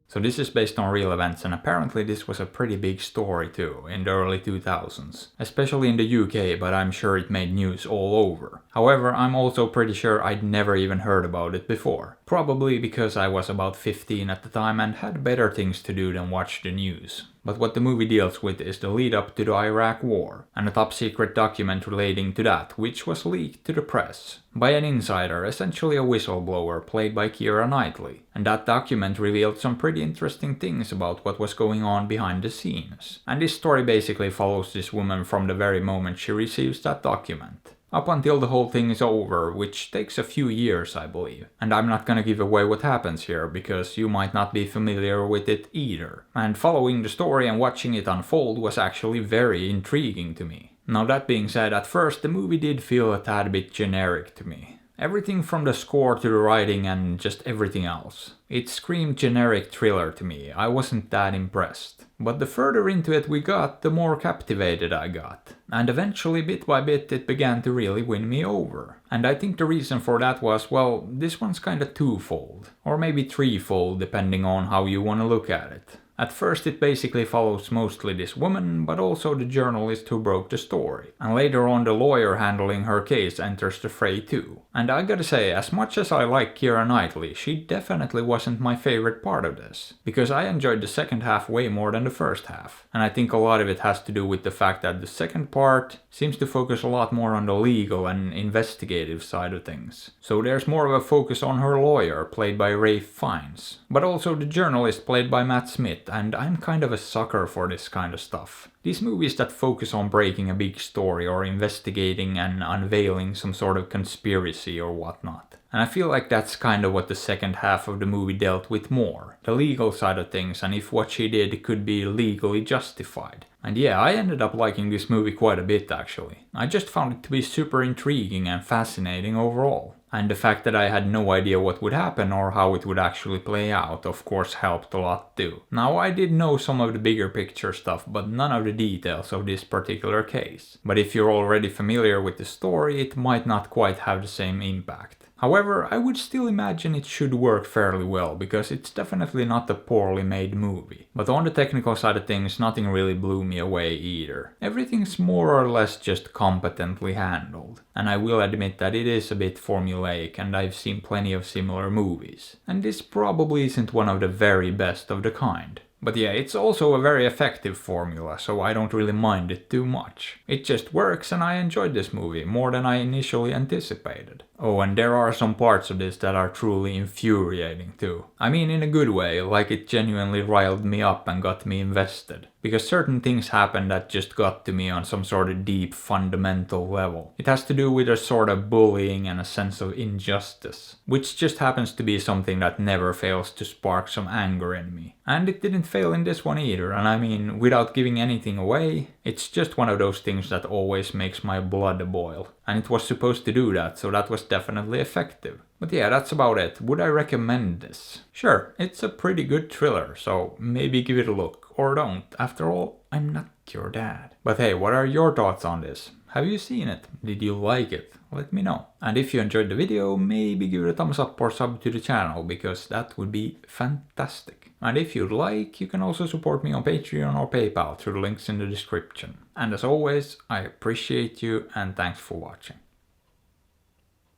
So this is based on real events, and apparently this was a pretty big story too, in the early 2000s. Especially in the UK, but I'm sure it made news all over. However, I'm also pretty sure I'd never even heard about it before. Probably because I was about 15 at the time and had better things to do than watch the news. But what the movie deals with is the lead up to the Iraq War, and a top secret document relating to that, which was leaked to the press by an insider, essentially a whistleblower played by Kiera Knightley. And that document revealed some pretty interesting things about what was going on behind the scenes. And this story basically follows this woman from the very moment she receives that document up until the whole thing is over, which takes a few years, I believe. And I'm not gonna give away what happens here, because you might not be familiar with it either. And following the story and watching it unfold was actually very intriguing to me. Now that being said, at first the movie did feel a tad bit generic to me. Everything from the score to the writing and just everything else. It screamed generic thriller to me. I wasn't that impressed. But the further into it we got, the more captivated I got. And eventually, bit by bit, it began to really win me over. And I think the reason for that was, well, this one's kinda twofold. Or maybe threefold, depending on how you wanna look at it. At first it basically follows mostly this woman, but also the journalist who broke the story. And later on the lawyer handling her case enters the fray too. And I gotta say, as much as I like Kiera Knightley, she definitely wasn't my favorite part of this. Because I enjoyed the second half way more than the first half. And I think a lot of it has to do with the fact that the second part seems to focus a lot more on the legal and investigative side of things. So there's more of a focus on her lawyer, played by Ralph Fiennes. But also the journalist, played by Matt Smith. And I'm kind of a sucker for this kind of stuff. These movies that focus on breaking a big story or investigating and unveiling some sort of conspiracy or whatnot. And I feel like that's kind of what the second half of the movie dealt with more. The legal side of things, and if what she did could be legally justified. And yeah, I ended up liking this movie quite a bit actually. I just found it to be super intriguing and fascinating overall. And the fact that I had no idea what would happen or how it would actually play out of course helped a lot too. Now I did know some of the bigger picture stuff, but none of the details of this particular case. But if you're already familiar with the story, it might not quite have the same impact. However, I would still imagine it should work fairly well, because it's definitely not a poorly made movie. But on the technical side of things, nothing really blew me away either. Everything's more or less just competently handled. And I will admit that it is a bit formulaic, and I've seen plenty of similar movies. And this probably isn't one of the very best of the kind. But yeah, it's also a very effective formula, so I don't really mind it too much. It just works, and I enjoyed this movie more than I initially anticipated. Oh, and there are some parts of this that are truly infuriating too. I mean in a good way, like it genuinely riled me up and got me invested. Because certain things happen that just got to me on some sort of deep fundamental level. It has to do with a sort of bullying and a sense of injustice. Which just happens to be something that never fails to spark some anger in me. And it didn't fail in this one either, and I mean, without giving anything away, it's just one of those things that always makes my blood boil. And it was supposed to do that, so that was definitely effective. But yeah, that's about it. Would I recommend this? Sure, it's a pretty good thriller, so maybe give it a look. Or don't. After all, I'm not your dad. But hey, what are your thoughts on this? Have you seen it? Did you like it? Let me know. And if you enjoyed the video, maybe give it a thumbs up or sub to the channel, because that would be fantastic. And if you'd like, you can also support me on Patreon or PayPal through the links in the description. And as always, I appreciate you and thanks for watching.